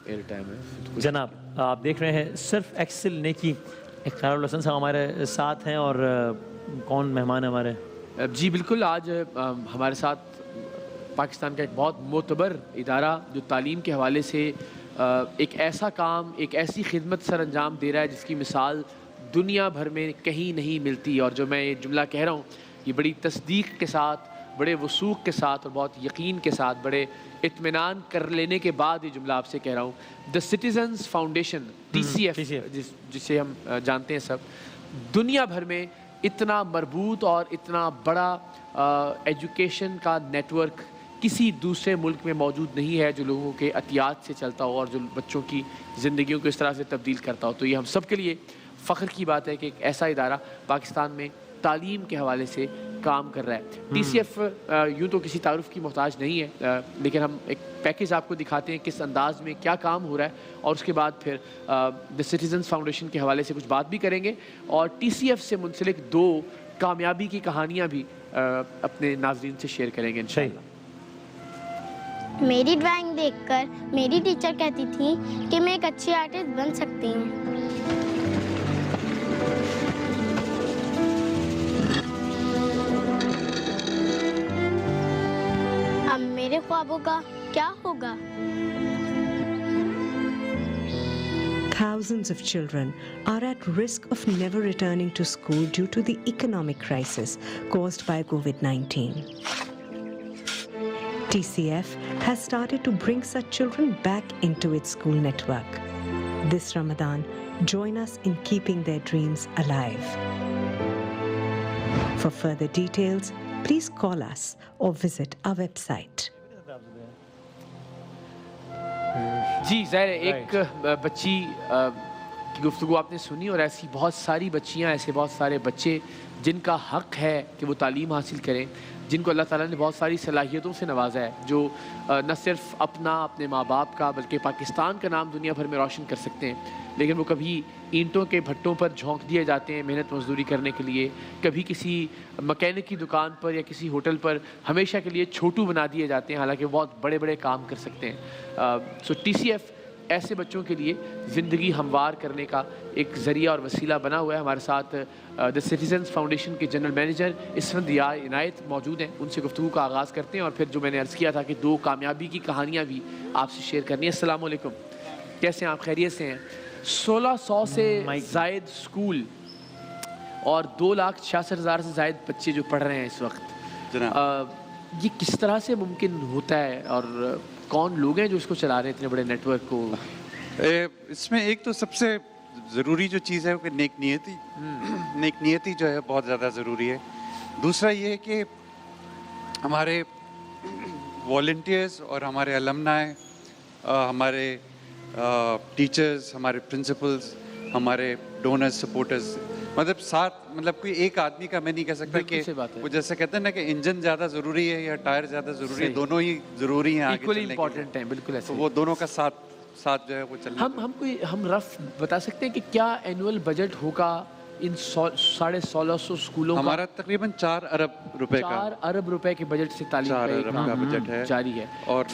Year time ہے. جناب آپ دیکھ رہے ہیں صرف ایکسل نیکی. اقرار الحسن صاحب ہمارے ساتھ ہیں اور کون مہمان ہے ہمارے؟ جی بالکل. آج ہمارے ساتھ پاکستان کا ایک بہت معتبر ادارہ جو تعلیم کے حوالے سے ایک ایسا کام، ایک ایسی خدمت سر انجام دے رہا ہے جس کی مثال دنیا بھر میں کہیں نہیں ملتی. اور جو میں یہ جملہ کہہ رہا ہوں یہ بڑی تصدیق کے ساتھ، بڑے وثوق کے ساتھ اور بہت یقین کے ساتھ، بڑے اطمینان کر لینے کے بعد یہ جملہ آپ سے کہہ رہا ہوں. دا سٹیزنز فاؤنڈیشن TCF جسے ہم جانتے ہیں سب، دنیا بھر میں اتنا مربوط اور اتنا بڑا ایجوکیشن کا نیٹ ورک کسی دوسرے ملک میں موجود نہیں ہے جو لوگوں کے عطیات سے چلتا ہو اور جو بچوں کی زندگیوں کو اس طرح سے تبدیل کرتا ہو. تو یہ ہم سب کے لیے فخر کی بات ہے کہ ایک ایسا ادارہ پاکستان میں تعلیم کے حوالے سے کام کر رہا ہے. TCF یوں تو کسی تعارف کی محتاج نہیں ہے، لیکن ہم ایک پیکیج آپ کو دکھاتے ہیں کس انداز میں کیا کام ہو رہا ہے، اور اس کے بعد پھر دا سٹیزنز فاؤنڈیشن کے حوالے سے کچھ بات بھی کریں گے اور TCF سے منسلک 2 کامیابی کی کہانیاں بھی اپنے ناظرین سے شیئر کریں گے انشاءاللہ. میری ڈرائنگ دیکھ کر میری ٹیچر کہتی تھی کہ میں ایک اچھی آرٹسٹ بن سکتی ہوں. اب میرے خوابوں کا کیا ہوگا؟ Thousands of children are at risk of never returning to school due to the economic crisis caused by COVID-19. TCF has started to bring such children back into its school network. This Ramadan, join us in keeping their dreams alive. For further details, please call us or visit our website. جی ظاہر ایک بچی کی گفتگو آپ نے سنی، اور ایسی بہت ساری بچیاں، ایسے بہت سارے بچے جن کا حق ہے کہ وہ تعلیم حاصل کریں، جن کو اللہ تعالیٰ نے بہت ساری صلاحیتوں سے نوازا ہے، جو نہ صرف اپنے ماں باپ کا بلکہ پاکستان کا نام دنیا بھر میں روشن کر سکتے ہیں، لیکن وہ کبھی اینٹوں کے بھٹوں پر جھونک دیے جاتے ہیں محنت مزدوری کرنے کے لیے، کبھی کسی مکینک کی دکان پر یا کسی ہوٹل پر ہمیشہ کے لیے چھوٹو بنا دیے جاتے ہیں، حالانکہ بہت بڑے بڑے کام کر سکتے ہیں. سو TCF ایسے بچوں کے لیے زندگی ہموار کرنے کا ایک ذریعہ اور وسیلہ بنا ہوا ہے. ہمارے ساتھ دا سٹیزنز فاؤنڈیشن کے جنرل مینیجر اسفند عنایت موجود ہیں، ان سے گفتگو کا آغاز کرتے ہیں اور پھر جو میں نے عرض کیا تھا کہ 2 کامیابی کی کہانیاں بھی آپ سے شیئر کرنی ہے. السلام علیکم، کیسے ہیں آپ؟ خیریت سے ہیں؟ 1600 سے زائد اسکول اور 2,66,000 سے زائد بچے جو پڑھ رہے ہیں اس وقت، یہ کس طرح سے ممکن ہوتا ہے اور کون لوگ ہیں جو اس کو چلا رہے ہیں اتنے بڑے نیٹ ورک کو؟ اس میں ایک تو سب سے ضروری جو چیز ہے وہ کہ نیک نیتی جو ہے بہت زیادہ ضروری ہے. دوسرا یہ ہے کہ ہمارے والنٹیئرز اور ہمارے المنائی، ہمارے ٹیچرز، ہمارے پرنسپلز، ہمارے ڈونرز، سپورٹرز، مطلب ساتھ، مطلب کوئی ایک آدمی کا میں نہیں کہہ سکتا کہ وہ جیسے کہتے ہیں نا کہ انجن زیادہ ضروری ہے یا ٹائر زیادہ ضروری ہے، دونوں ہی ضروری ہیں آگے چلنے کے لیے. بالکل ایسے وہ دونوں کا ساتھ جو ہے وہ چلنا. ہم رف بتا سکتے ہیں کہ کیا اینول بجٹ ہوگا ان 1650 اسکولوں کا؟ ہمارا تقریباً 4 ارب روپے کا، 4 ارب روپے کے بجٹ سے تعلیم کا بجٹ ہے جاری ہے، اور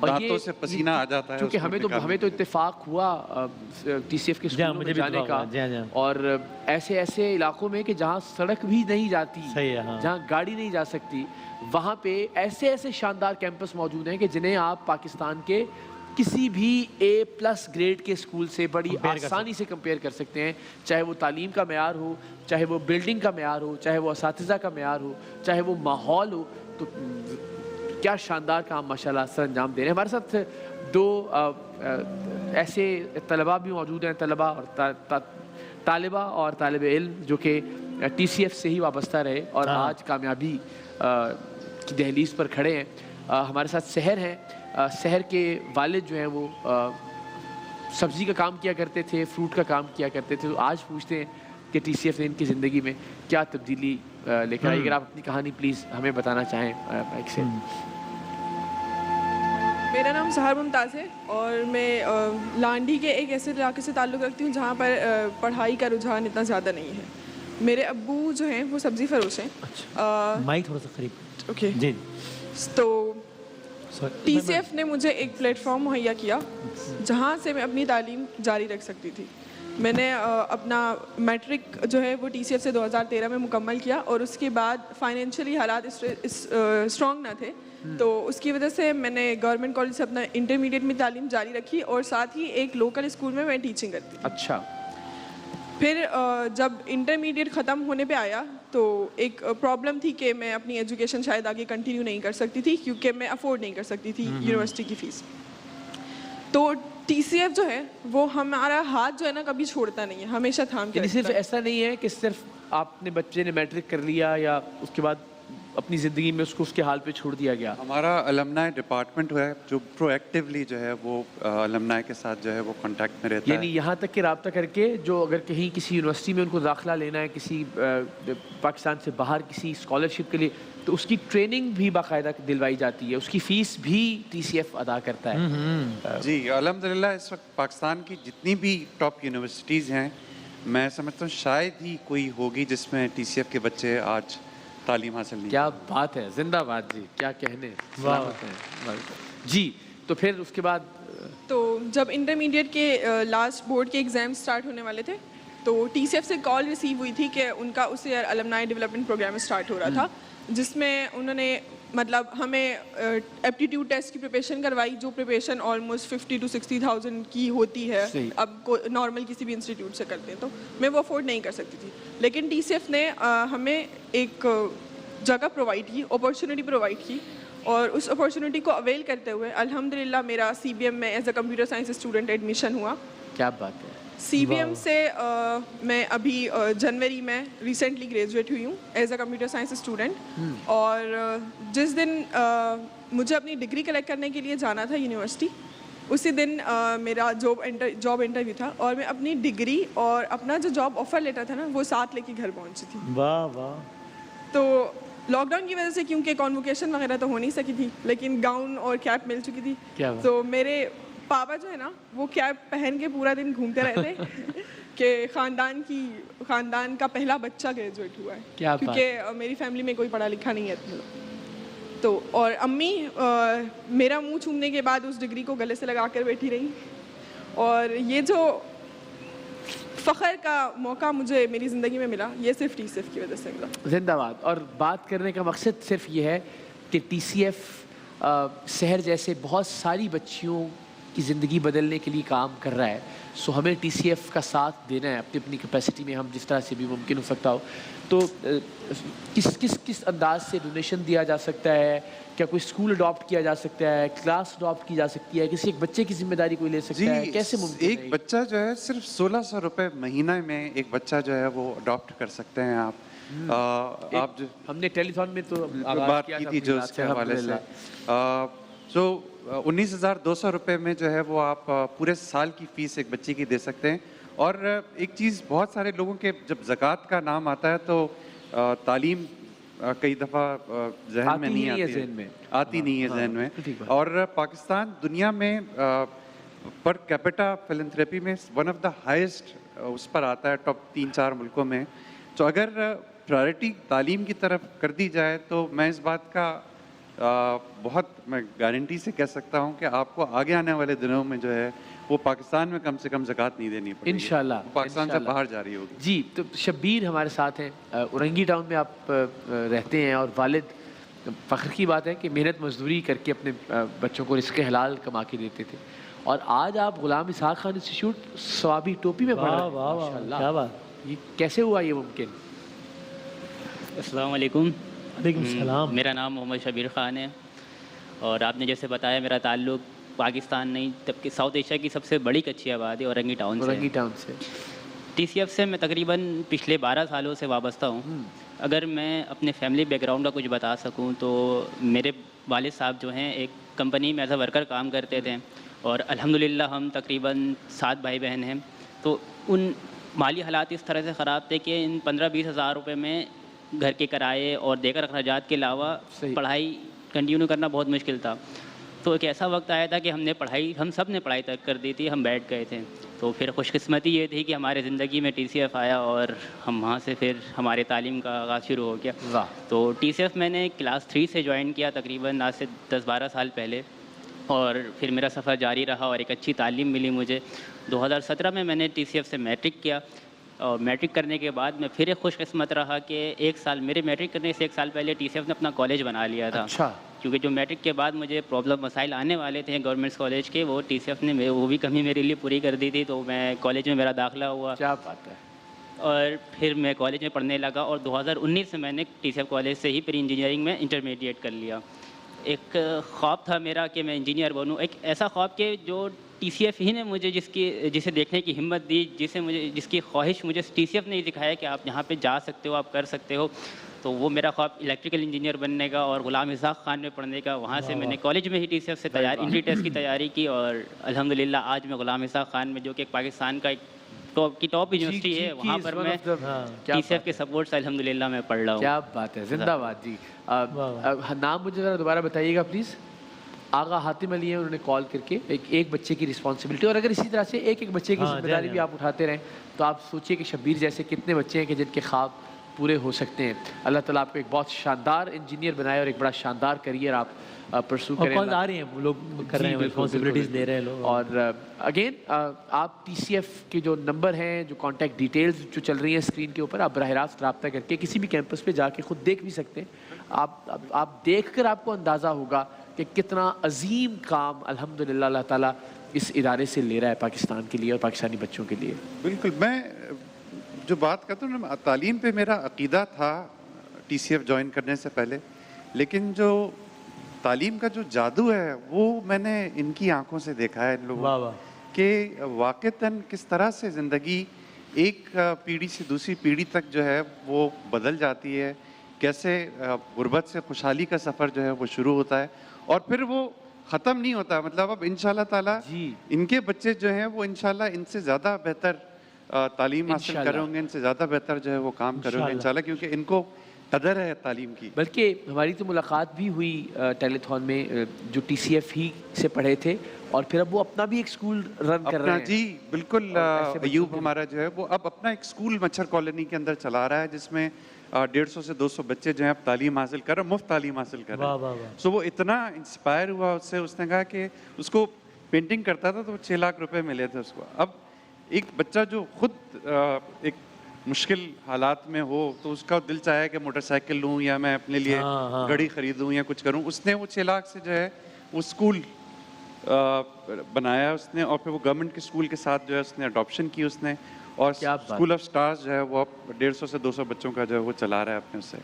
دانتوں سے پسینہ آ جاتا ہے. کیونکہ ہمیں تو اتفاق ہوا TCF کے اسکولوں میں جانے کا، اور ایسے علاقوں میں کہ جہاں سڑک بھی نہیں جاتی، جہاں گاڑی نہیں جا سکتی، وہاں پہ ایسے شاندار کیمپس موجود ہیں کہ جنہیں آپ پاکستان کے کسی بھی A+ گریڈ کے اسکول سے بڑی آسانی سے کمپیئر کر سکتے ہیں، چاہے وہ تعلیم کا معیار ہو، چاہے وہ بلڈنگ کا معیار ہو، چاہے وہ اساتذہ کا معیار ہو، چاہے وہ ماحول ہو. تو کیا شاندار کام ماشاءاللہ سر انجام دے رہے ہیں. ہمارے ساتھ 2 ایسے طلباء بھی موجود ہیں، طالبہ اور طالب علم جو کہ TCF سے ہی وابستہ رہے اور آج کامیابی کی دہلیز پر کھڑے ہیں. ہمارے ساتھ سحر ہیں. سحر کے والد جو ہیں وہ سبزی کا کام کیا کرتے تھے، فروٹ کا کام کیا کرتے تھے. تو آج پوچھتے ہیں کہ TCF نے ان کی زندگی میں کیا تبدیلی لے کر آئی. اگر آپ اپنی کہانی پلیز ہمیں بتانا چاہیں مائک سے. میرا نام سحر ممتاز ہے اور میں لانڈی کے ایک ایسے علاقے سے تعلق رکھتی ہوں جہاں پر پڑھائی کا رجحان اتنا زیادہ نہیں ہے. میرے ابو جو ہیں وہ سبزی فروش ہیں. مائک تھوڑا سا قریب. اوکے جی. تو TCF نے مجھے ایک پلیٹ فارم مہیا کیا جہاں سے میں اپنی تعلیم جاری رکھ سکتی تھی. میں نے اپنا میٹرک جو ہے وہ TCF سے 2013 میں مکمل کیا اور اس کے بعد فائنینشلی حالات اسٹرانگ نہ تھے, تو اس کی وجہ سے میں نے گورنمنٹ کالج سے اپنا انٹرمیڈیٹ میں تعلیم جاری رکھی اور ساتھ ہی ایک لوکل اسکول میں ٹیچنگ کرتی تھی. اچھا. پھر جب انٹرمیڈیٹ ختم ہونے پہ آیا تو ایک پرابلم تھی کہ میں اپنی ایجوکیشن شاید آگے کنٹینیو نہیں کر سکتی تھی کیونکہ میں افورڈ نہیں کر سکتی تھی یونیورسٹی کی فیس. تو TCF جو ہے وہ ہمارا ہاتھ جو ہے نا کبھی چھوڑتا نہیں ہے, ہمیشہ تھام کے یعنی رکھتا صرف ہے. ایسا نہیں ہے کہ صرف آپ نے بچے نے میٹرک کر لیا یا اس کے بعد اپنی زندگی میں اس کو اس کے حال پہ چھوڑ دیا گیا. ہمارا المنائی ڈپارٹمنٹ ہے جو پرو ایکٹیولی جو ہے وہ المنائی کے ساتھ جو ہے وہ کانٹیکٹ میں رہتا ہے. یعنی یہاں تک کہ رابطہ کر کے جو اگر کہیں کسی یونیورسٹی میں ان کو داخلہ لینا ہے کسی پاکستان سے باہر کسی اسکالرشپ کے لیے تو اس کی ٹریننگ بھی باقاعدہ دلوائی جاتی ہے, اس کی فیس بھی TCF ادا کرتا ہے. جی الحمدللہ اس وقت پاکستان کی جتنی بھی ٹاپ یونیورسٹیز ہیں میں سمجھتا ہوں شاید ہی کوئی ہوگی جس میں TCF کے بچے آج تعلیم حاصل نہیں. کیا بات ہے, زندہ باد جی, کیا کہنے. جی تو پھر اس کے بعد تو جب انٹرمیڈیٹ کے لاسٹ بورڈ کے ایگزام سٹارٹ ہونے والے تھے تو TCF سے کال ریسیو ہوئی تھی کہ ان کا اس year alumni development program start ہو رہا تھا جس میں انہوں نے مطلب ہمیں ایپٹیٹیوڈ ٹیسٹ کی پریپریشن کروائی جو پریپریشن آلموسٹ 50,000 to 60,000 کی ہوتی ہے. اب نارمل کسی بھی انسٹیٹیوٹ سے کرتے ہیں تو میں وہ افورڈ نہیں کر سکتی تھی, لیکن TCF نے ہمیں ایک جگہ پرووائڈ کی, اپارچونیٹی پرووائڈ کی اور اس اپارچونیٹی کو اویل کرتے ہوئے الحمدللہ میرا CBM میں as a computer science student admission ہوا. کیا بات ہے. CBM سے میں ابھی جنوری میں ریسنٹلی گریجویٹ ہوئی ہوں as a computer science student, اور جس دن مجھے اپنی ڈگری کلیکٹ کرنے کے لیے جانا تھا یونیورسٹی اسی دن میرا جاب انٹرویو تھا اور میں اپنی ڈگری اور اپنا جو جاب آفر لیٹر تھا نا وہ ساتھ لے کے گھر پہنچی تھی. واہ واہ. تو لاک ڈاؤن کی وجہ سے کیونکہ کانوکیشن وغیرہ تو ہو نہیں سکی تھی لیکن گاؤن اور کیپ مل چکی تھی. تو میرے پاپا جو ہے نا وہ کیپ پہن کے پورا دن گھومتے رہتے کہ خاندان کا پہلا بچہ گریجویٹ ہوا ہے کیونکہ میری فیملی میں کوئی پڑھا لکھا نہیں ہے. تو اور امی میرا منہ چومنے کے بعد اس ڈگری کو گلے سے لگا کر بیٹھی رہی, اور یہ جو فخر کا موقع مجھے میری زندگی میں ملا یہ صرف TCF کی وجہ سے ملا. زندہ باد. اور بات کرنے کا مقصد صرف یہ ہے کہ TCF شہر جیسے بہت ساری بچیوں کی زندگی بدلنے کے لیے کام کر رہا ہے, سو ہمیں TCF کا ساتھ دینا ہے اپنی اپنی کیپیسٹی میں, ہم جس طرح سے بھی ممکن ہو سکتا ہو. تو کس انداز سے ڈونیشن دیا جا سکتا ہے, کیا کوئی اسکول اڈاپٹ کیا جا سکتا ہے, کلاس اڈاپٹ کی جا سکتی ہے, کسی ایک بچے کی ذمہ داری کوئی لے سکتا ہے, کیسے ممکن ہے؟ ایک بچہ جو ہے صرف 1,600 روپے مہینہ میں ایک بچہ جو ہے وہ اڈاپٹ کر سکتے ہیں. آپ جو ہم نے ٹیلی تھون میں تو بات کی تھی جو اس کے حوالے سے, جو 19,200 روپے میں جو ہے وہ آپ پورے سال کی فیس ایک بچے کی دے سکتے ہیں. اور ایک چیز بہت سارے لوگوں کے جب زکوٰۃ کا نام آتا ہے تو تعلیم کئی دفعہ ذہن میں نہیں آتی ہے ذہن میں. اور پاکستان دنیا میں پر کیپیٹا فلنتھریپی میں ون آف دا ہائیسٹ اس پر آتا ہے ٹاپ 3-4 ملکوں میں. تو اگر پرائرٹی تعلیم کی طرف کر دی جائے تو میں اس بات کا بہت میں گارنٹی سے کہہ سکتا ہوں کہ آپ کو آگے آنے والے دنوں میں جو ہے وہ پاکستان میں کم سے کم زکوٰۃ نہیں دینی پڑے گی, انشاءاللہ پاکستان سے باہر جاری ہوگی. جی تو شبیر ہمارے ساتھ ہیں, اورنگی ٹاؤن میں آپ رہتے ہیں اور والد, فخر کی بات ہے کہ محنت مزدوری کر کے اپنے بچوں کو رزق حلال کما کے دیتے تھے, اور آج آپ غلام اسحاق خان انسٹیٹیوٹ ثوابی ٹوپی میں پڑھ رہے ہیں. ماشاءاللہ, کیا بات, یہ کیسے ہوا یہ ممکن؟ السلام علیکم. وعلیکم السلام. میرا نام محمد شبیر خان ہے اور آپ نے جیسے بتایا میرا تعلق پاکستان نہیں جبکہ ساؤتھ ایشیا کی سب سے بڑی کچی آبادی اورنگی ٹاؤن سے. TCF سے میں تقریباً پچھلے 12 سالوں سے وابستہ ہوں. اگر میں اپنے فیملی بیک گراؤنڈ کا کچھ بتا سکوں تو میرے والد صاحب جو ہیں ایک کمپنی میں ایز اے ورکر کام کرتے تھے اور الحمدللہ ہم تقریباً 7 بھائی بہن ہیں. تو ان مالی حالات اس طرح سے خراب تھے کہ ان 15-20 ہزار روپے میں گھر کے کرائے اور دیگر اخراجات کے علاوہ پڑھائی کنٹینیو کرنا بہت مشکل تھا. تو ایک ایسا وقت آیا تھا کہ ہم سب نے پڑھائی ترک کر دی تھی, ہم بیٹھ گئے تھے. تو پھر خوش قسمتی یہ تھی کہ ہمارے زندگی میں ٹی سی ایف آیا اور ہم وہاں سے پھر ہماری تعلیم کا آغاز شروع ہو گیا. واہ. تو ٹی سی ایف میں نے کلاس 3 سے جوائن کیا تقریباً آج سے 10-12 سال پہلے, اور پھر میرا سفر جاری رہا اور ایک اچھی تعلیم ملی مجھے. 2017 میں نے ٹی سی ایف سے میٹرک کیا, اور میٹرک کرنے کے بعد میں پھر ایک خوش قسمت رہا کہ ایک سال میرے میٹرک کرنے سے ایک سال پہلے ٹی سی ایف نے اپنا کالج بنا لیا تھا. اچھا. کیونکہ جو میٹرک کے بعد مجھے پرابلم مسائل آنے والے تھے گورنمنٹ کالج کے, وہ ٹی سی ایف نے وہ بھی کمی میرے لیے پوری کر دی تھی. تو میں کالج میں میرا داخلہ ہوا, کیا بات ہے. اور پھر میں کالج میں پڑھنے لگا, اور 2019 سے میں نے ٹی سی ایف کالج سے ہی پری انجینئرنگ میں انٹرمیڈیٹ کر لیا. ایک خواب تھا میرا کہ میں انجینئر بنوں, ایک ایسا خواب کہ جو ٹی سی ایف ہی نے مجھے جسے دیکھنے کی ہمت دی, جس کی خواہش مجھے ٹی سی ایف نے دکھایا کہ آپ یہاں پہ جا سکتے ہو, آپ کر سکتے ہو. تو وہ میرا خواب الیکٹریکل انجینئر بننے کا اور غلام اسحاق خان میں پڑھنے کا. وہاں سے میں نے کالج میں ہی ٹی سی ایف سے انٹری ٹیسٹ کی تیاری کی, اور الحمدللہ آج میں غلام اسحاق خان میں, جو کہ پاکستان کا ایک ٹاپ یونیورسٹی ہے, وہاں پر میں ٹی سی ایف کے سپورٹ سے الحمدللہ میں پڑھ رہا ہوں. کیا بات ہے, زندہ باد جی. نام مجھے ذرا دوبارہ بتائیے گا پلیز. آغا حاتم علی ہیں, انہوں نے کال کر کے ایک بچے کی رسپانسبلٹی, اور اگر اسی طرح سے ایک بچے کی ذمہ داری بھی آپ اٹھاتے رہیں تو آپ سوچئے کہ شبیر جیسے کتنے بچے ہیں کہ جن کے خواب پورے ہو سکتے ہیں. اللہ تعالیٰ آپ کو ایک بہت شاندار انجینئر بنائے اور ایک بڑا شاندار کریئر آپ پرسو کریں. کال آ رہی ہیں, وہ لوگ کر رہے ہیں, رسپانسبلٹیز لے رہے ہیں لوگ. اور اگین آپ ٹی سی ایف کے جو نمبر ہیں, جو کانٹیکٹ ڈیٹیلز جو چل رہی ہیں اسکرین کے اوپر, آپ براہ راست رابطہ کر کے کسی بھی کیمپس پہ جا کے خود دیکھ بھی سکتے ہیں. آپ دیکھ کر آپ کو اندازہ ہوگا کہ کتنا عظیم کام الحمدللہ اللہ تعالیٰ اس ادارے سے لے رہا ہے پاکستان کے لیے اور پاکستانی بچوں کے لیے. بالکل. میں جو بات کرتا ہوں نا, تعلیم پہ میرا عقیدہ تھا ٹی سی ایف جوائن کرنے سے پہلے, لیکن جو تعلیم کا جو جادو ہے وہ میں نے ان کی آنکھوں سے دیکھا ہے, ان لوگوں کہ واقعتاً کس طرح سے زندگی ایک پیڑھی سے دوسری پیڑھی تک جو ہے وہ بدل جاتی ہے, کیسے غربت سے خوشحالی کا سفر جو ہے وہ شروع ہوتا ہے اور پھر وہ ختم نہیں ہوتا. مطلب اب انشاءاللہ تعالیٰ ان کے بچے جو ہیں وہ انشاءاللہ ان سے زیادہ بہتر تعلیم حاصل کر رہے ہوں گے, ان سے زیادہ بہتر جو ہے وہ کام کر رہے ہوں گے انشاءاللہ, کیونکہ ان کو قدر ہے تعلیم کی. بلکہ ہماری تو ملاقات بھی ہوئی ٹیلی تھون میں, جو ٹی سی ایف ہی سے پڑھے تھے اور پھر اب وہ اپنا بھی ایک اسکول رن کر رہے ہیں. جی بالکل. ایوب ہمارا جو ہے وہ اب اپنا ایک اسکول مچھر کالونی کے اندر چلا رہا ہے, جس میں 150 سے 200 بچے جو ہیں اب تعلیم حاصل کر رہے ہیں, مفت تعلیم حاصل کر رہے ہیں. سو وہ اتنا انسپائر ہوا اس سے, اس نے کہا کہ اس کو پینٹنگ کرتا تھا تو 6 لاکھ روپے ملے تھے اس کو. اب ایک بچہ جو خود ایک مشکل حالات میں ہو تو اس کا دل چاہے کہ موٹر سائیکل لوں یا میں اپنے لیے گھڑی خریدوں یا کچھ کروں, اس نے وہ 6 لاکھ سے جو ہے وہ اسکول بنایا اس نے, اور پھر وہ گورنمنٹ کے اسکول کے ساتھ جو ہے اس نے اڈاپشن کی اس نے, اور اسکول آف سٹارز جو ہے وہ اب 150 سے 200 بچوں کا جو ہے وہ چلا رہا ہے اپنے اس سے.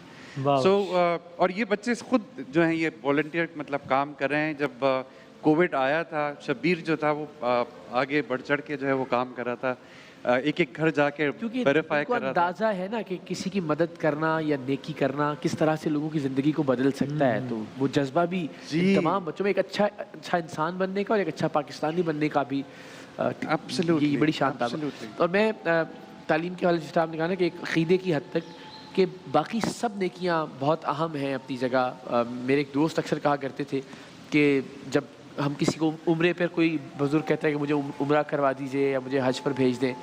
سو اور یہ بچے خود جو ہیں یہ والنٹیئر مطلب کام کر رہے ہیں. جب کووڈ آیا تھا, شبیر جو تھا وہ آگے بڑھ چڑھ کے جو ہے وہ کام کر رہا تھا, ایک ایک گھر جا کے ویریفائی کر رہا تھا. اندازہ ہے نا کہ کسی کی مدد کرنا یا نیکی کرنا کس طرح سے لوگوں کی زندگی کو بدل سکتا ہے, تو وہ جذبہ بھی تمام بچوں میں ایک اچھا انسان بننے کا اور ایک اچھا پاکستانی بننے کا بھی یہ بڑی شاندار. اور میں تعلیم کے حوالے سے آپ نے کہا نا کہ ایک عقیدے کی حد تک کہ باقی سب نیکیاں بہت اہم ہیں اپنی جگہ. میرے ایک دوست اکثر کہا کرتے تھے کہ جب ہم کسی کو عمرے پر کوئی بزرگ کہتا ہے کہ مجھے عمرہ کروا دیجئے یا مجھے حج پر بھیج دیں,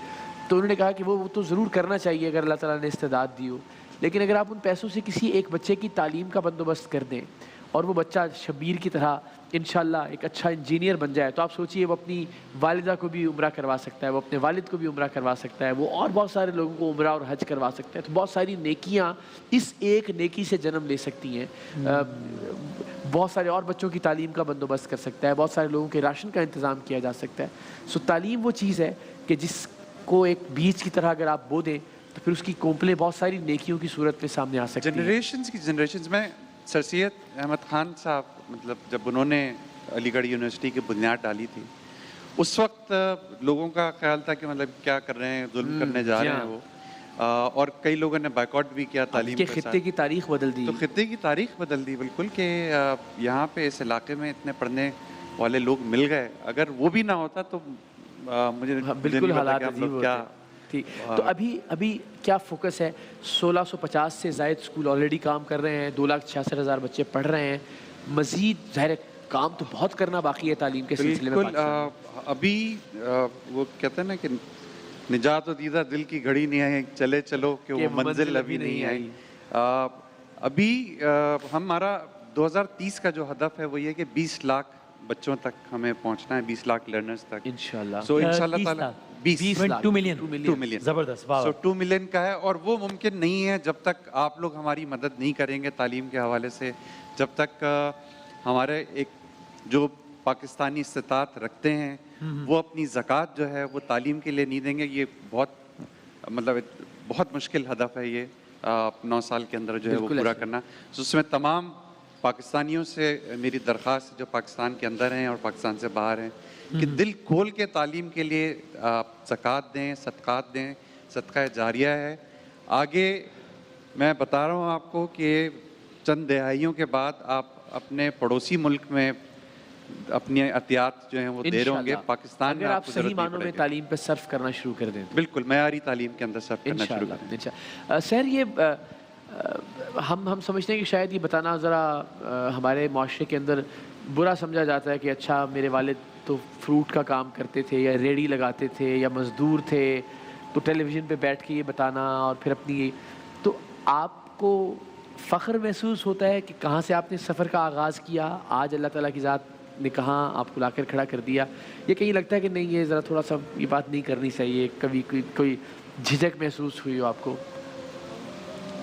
تو انہوں نے کہا کہ وہ تو ضرور کرنا چاہیے اگر اللہ تعالیٰ نے استعداد دی ہو, لیکن اگر آپ ان پیسوں سے کسی ایک بچے کی تعلیم کا بندوبست کر دیں اور وہ بچہ شبیر کی طرح انشاءاللہ ایک اچھا انجینئر بن جائے, تو آپ سوچئے وہ اپنی والدہ کو بھی عمرہ کروا سکتا ہے, وہ اپنے والد کو بھی عمرہ کروا سکتا ہے, وہ اور بہت سارے لوگوں کو عمرہ اور حج کروا سکتا ہے. تو بہت ساری نیکیاں اس ایک نیکی سے جنم لے سکتی ہیں. بہت سارے اور بچوں کی تعلیم کا بندوبست کر سکتا ہے, بہت سارے لوگوں کے راشن کا انتظام کیا جا سکتا ہے. سو تعلیم وہ چیز ہے کہ جس کو ایک بیج کی طرح اگر آپ بو دیں تو پھر اس کی کونپلیں بہت ساری نیکیوں کی صورت میں سامنے آ سکتی ہیں. جنریشنز میں سر سید احمد خان صاحب, مطلب جب انہوں نے علی گڑھ یونیورسٹی کی بنیاد ڈالی تھی, اس وقت لوگوں کا خیال تھا کہ مطلب کیا کر رہے ہیں, ظلم کرنے جا رہے ہیں وہ, اور کئی لوگوں نے بائیکاٹ بھی کیا تعلیم کے ساتھ. خطے کی تاریخ بدل دی. تو خطے کی تاریخ بدل دی بالکل, کہ یہاں پہ اس علاقے میں اتنے پڑھنے والے لوگ مل گئے. اگر وہ بھی نہ ہوتا تو مجھے بالکل حالات عجیب ہوتے. تو ابھی کیا فوکس ہے؟ 1650 سے زائد اسکول آلریڈی کام کر رہے ہیں, 2,66,000 بچے پڑھ رہے ہیں. مزید ظاہر کام تو بہت کرنا باقی ہے تعلیم کے سلسلے میں بالکل. ابھی وہ کہتے ہیں نا کہ نجات و دیدہ دل کی گھڑی نہیں آئی, چلے چلو کہ وہ منزل ابھی نہیں آئی. ابھی ہمارا 2030 کا جو ہدف ہے وہ یہ کہ 20 لاکھ بچوں تک ہمیں پہنچنا ہے, 20 لاکھ لرنرز تک انشاءاللہ. سو انشاءاللہ تعالیٰ 2 ملین. 2 ملین زبردست. سو 2 ملین کا ہے, اور وہ ممکن نہیں ہے جب تک آپ لوگ ہماری مدد نہیں کریں گے تعلیم کے حوالے سے, جب تک ہمارے ایک جو پاکستانی استطاعت رکھتے ہیں وہ اپنی زکوٰۃ جو ہے وہ تعلیم کے لیے نہیں دیں گے. یہ بہت مشکل ہدف ہے یہ 9 سال کے اندر جو ہے وہ پورا کرنا. اس میں تمام پاکستانیوں سے میری درخواست جو پاکستان کے اندر ہیں اور پاکستان سے باہر ہیں کہ دل کھول کے تعلیم کے لیے زکوٰۃ دیں, صدقات دیں. صدقہ جاریہ ہے. آگے میں بتا رہا ہوں آپ کو کہ چند دہائیوں کے بعد آپ اپنے پڑوسی ملک میں اپنی عطیات جو ہیں وہ دے رہے ہوں گے. پاکستان میں آپ صحیح معنوں میں تعلیم پہ صرف کرنا شروع کر دیں. بالکل معیاری تعلیم کے اندر صرف کرنا شروع کر دیں. سر یہ ہم سمجھتے ہیں کہ شاید یہ بتانا ذرا ہمارے معاشرے کے اندر برا سمجھا جاتا ہے کہ اچھا میرے والد تو فروٹ کا کام کرتے تھے یا ریڑھی لگاتے تھے یا مزدور تھے, تو ٹیلی ویژن پہ بیٹھ کے یہ بتانا اور پھر اپنی, تو آپ کو فخر محسوس ہوتا ہے کہ کہاں سے آپ نے سفر کا آغاز کیا, آج اللہ تعالیٰ کی ذات نے کہاں آپ کو لا کر کھڑا کر دیا, یہ کہیں لگتا ہے کہ نہیں یہ ذرا تھوڑا سا یہ بات نہیں کرنی چاہیے, کبھی کوئی جھجک محسوس ہوئی ہو آپ کو؟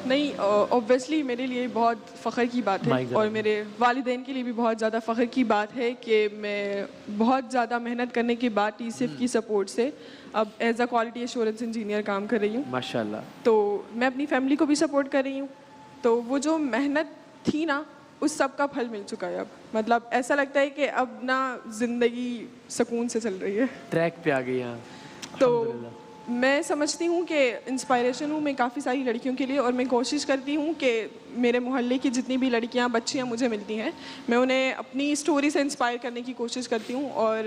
نہیں, اوبویسلی میرے لیے بہت فخر کی بات ہے اور میرے والدین کے لیے بھی بہت زیادہ فخر کی بات ہے کہ میں بہت زیادہ محنت کرنے کے بعد ٹی سی ایف کی سپورٹ سے اب as a quality assurance engineer کام کر رہی ہوں. ماشاءاللہ. تو میں اپنی فیملی کو بھی سپورٹ کر رہی ہوں. تو وہ جو محنت تھی نا اس سب کا پھل مل چکا ہے. اب مطلب ایسا لگتا ہے کہ اب نا زندگی سکون سے چل رہی ہے, ٹریک پہ آ گئی. ہاں, تو میں سمجھتی ہوں کہ انسپائریشن ہوں میں کافی ساری لڑکیوں کے لیے, اور میں کوشش کرتی ہوں کہ میرے محلے کی جتنی بھی لڑکیاں بچیاں مجھے ملتی ہیں میں انہیں اپنی اسٹوری سے انسپائر کرنے کی کوشش کرتی ہوں. اور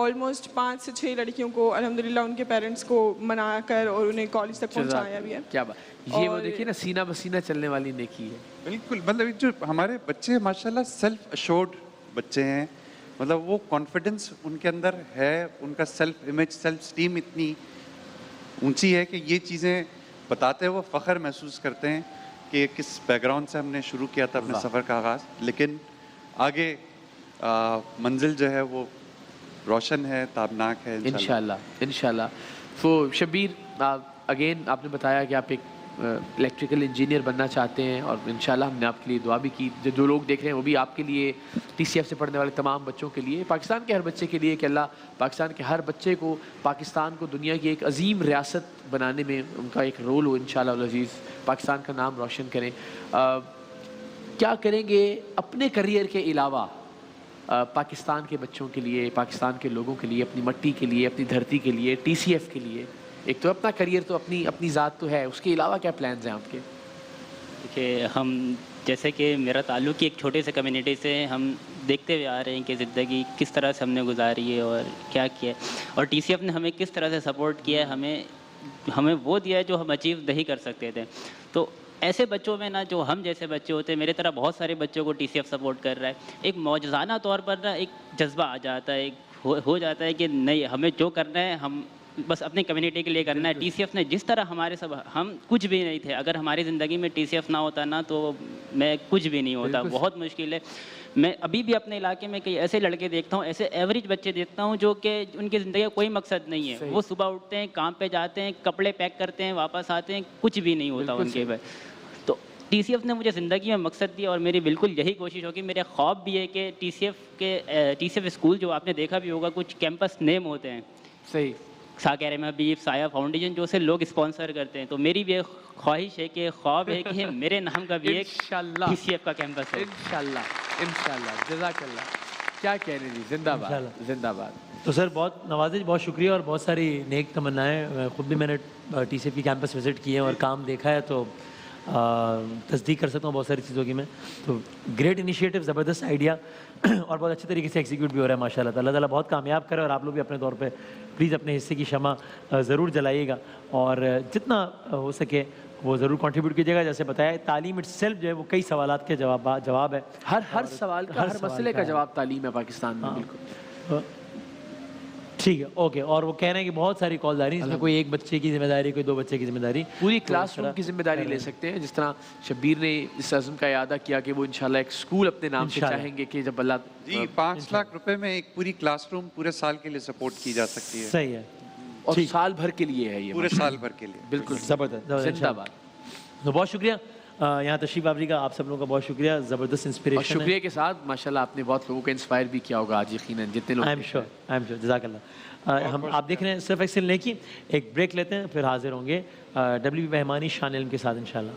آلموسٹ 5 سے 6 لڑکیوں کو الحمدللہ ان کے پیرنٹس کو منا کر اور انہیں کالج تک پہنچایا بھی ہے. کیا بات, یہ وہ دیکھیے نا سینہ بسینہ چلنے والی نیکی ہے. بالکل. مطلب جو ہمارے بچے ماشاءاللہ سیلف اشورڈ بچے ہیں, مطلب وہ کانفیڈنس ان کے اندر ہے, ان کا سیلف امیج سیلف اسٹیم اتنی اونچی ہے کہ یہ چیزیں بتاتے ہوئے فخر محسوس کرتے ہیں کہ کس بیک گراؤنڈ سے ہم نے شروع کیا تھا اپنے سفر کا آغاز, لیکن آگے منزل جو ہے وہ روشن ہے, تابناک ہے انشاءاللہ. تو شبیر اگین آپ نے بتایا کہ آپ ایک الیکٹریکل انجینئر بننا چاہتے ہیں, اور انشاءاللہ ہم نے آپ کے لیے دعا بھی کی. جو لوگ دیکھ رہے ہیں وہ بھی آپ کے لیے, ٹی سی ایف سے پڑھنے والے تمام بچوں کے لیے, پاکستان کے ہر بچے کے لیے کہ اللہ پاکستان کے ہر بچے کو پاکستان کو دنیا کی ایک عظیم ریاست بنانے میں ان کا ایک رول ہو. انشاءاللہ العزیز پاکستان کا نام روشن کریں. کیا کریں گے اپنے کریئر کے علاوہ پاکستان کے بچوں کے لیے, پاکستان کے لوگوں کے لیے, اپنی مٹی کے لیے, اپنی دھرتی کے لیے, ٹی سی ایف کے لیے؟ ایک تو اپنا کریئر تو اپنی ذات تو ہے, اس کے علاوہ کیا پلانز ہیں آپ کے؟ دیکھیے ہم جیسے کہ میرا تعلق ہی ایک چھوٹے سے کمیونٹی سے, ہم دیکھتے ہوئے آ رہے ہیں کہ زندگی کس طرح سے ہم نے گزاری ہے اور کیا کیا ہے, اور ٹی سی ایف نے ہمیں کس طرح سے سپورٹ کیا ہے, ہمیں وہ دیا ہے جو ہم اچیو نہیں کر سکتے تھے. تو ایسے بچوں میں نا جو ہم جیسے بچے ہوتے ہیں, میرے طرح بہت سارے بچوں کو ٹی سی ایف سپورٹ کر رہا ہے, ایک معجزانہ طور پر نا ایک جذبہ آ جاتا ہے, ہو جاتا ہے کہ نہیں ہمیں جو کرنا ہے ہم بس اپنی کمیونٹی کے لیے کرنا ہے. ٹی سی ایف نے جس طرح ہم کچھ بھی نہیں تھے, اگر ہماری زندگی میں ٹی سی ایف نہ ہوتا نا تو میں کچھ بھی نہیں ہوتا, بہت مشکل ہے. میں ابھی بھی اپنے علاقے میں کئی ایسے لڑکے دیکھتا ہوں, ایسے ایوریج بچے دیکھتا ہوں جو کہ ان کی زندگی کا کوئی مقصد نہیں ہے. وہ صبح اٹھتے ہیں, کام پہ جاتے ہیں, کپڑے پیک کرتے ہیں, واپس آتے ہیں, کچھ بھی نہیں ہوتا ان کے پاس. تو ٹی سی ایف نے مجھے زندگی میں مقصد دیا, اور میری بالکل یہی کوشش ہوگی, میرے خواب بھی ہے کہ ٹی سی ایف اسکول جو آپ نے دیکھا بھی ہوگا, کچھ کیمپس نیم ہوتے ہیں, صحیح, ساکیرے میں بھی سایہ فاؤنڈیشن جو سے لوگ اسپانسر کرتے ہیں. تو میری بھی ایک خواہش ہے کہ خواب ہے کہ میرے نام کا بھی ایک ٹی سی ایف کا کیمپس ہے. انشاءاللہ. جزاک اللہ. کیا کہنے جی, زندہ باد, زندہ باد. تو سر بہت نوازش, بہت شکریہ, اور بہت ساری نیک تمنائیں. خود بھی میں نے ٹی سی ایف کی کیمپس وزٹ کیے ہیں اور کام دیکھا ہے, تو تصدیق کر سکتا ہوں بہت ساری چیزوں کی میں. تو گریٹ انیشیٹو, زبردست آئیڈیا, اور بہت اچھے طریقے سے ایگزیکیوٹ بھی ہو رہا ہے ماشاء اللہ. اللہ تعالیٰ بہت کامیاب کرے, اور آپ لوگ بھی اپنے طور پہ پلیز اپنے حصے کی شمع ضرور جلائیے گا, اور جتنا ہو سکے وہ ضرور کنٹریبیوٹ کیجیے گا. جیسے بتایا تعلیم اٹ سیلف جو ہے وہ کئی سوالات کے جواب ہے. ہر سوال کا ہر مسئلے کا جواب تعلیم ہے پاکستان میں. بالکل ٹھیک ہے اوکے. اور وہ کہہ رہے ہیں کہ بہت ساری کالز آ رہی ہیں, اس میں کوئی ایک بچے کی ذمہ داری, کوئی 2 بچے کی ذمہ داری, پوری کلاس روم کی ذمہ داری لے سکتے ہیں. جس طرح شبیر نے اس عزم کا اعادہ کیا کہ وہ انشاءاللہ ایک اسکول اپنے نام سے چاہیں گے کہ جب اللہ جی 5 لاکھ روپے میں ایک پوری کلاس روم پورے سال کے لیے سپورٹ کی جا سکتی ہے. صحیح ہے, اور سال بھر کے لیے ہے یہ, پورے سال بھر کے لیے. بالکل زبردست. زندہ باد. تو بہت شکریہ یہاں تشریف آوری کا, آپ سب لوگوں کا بہت شکریہ. زبردست اور انسپریشن. شکریہ کے ساتھ ماشاءاللہ آپ نے بہت لوگوں کو انسپائر بھی کیا ہوگا آج یقیناً جتنے لوگ. آئی ایم شیور جزاک اللہ. ہم آپ دیکھ رہے ہیں صرف ایکسل نہیں کی. ایک بریک لیتے ہیں پھر حاضر ہوں گے WB بہمانی شان علم کے ساتھ انشاءاللہ.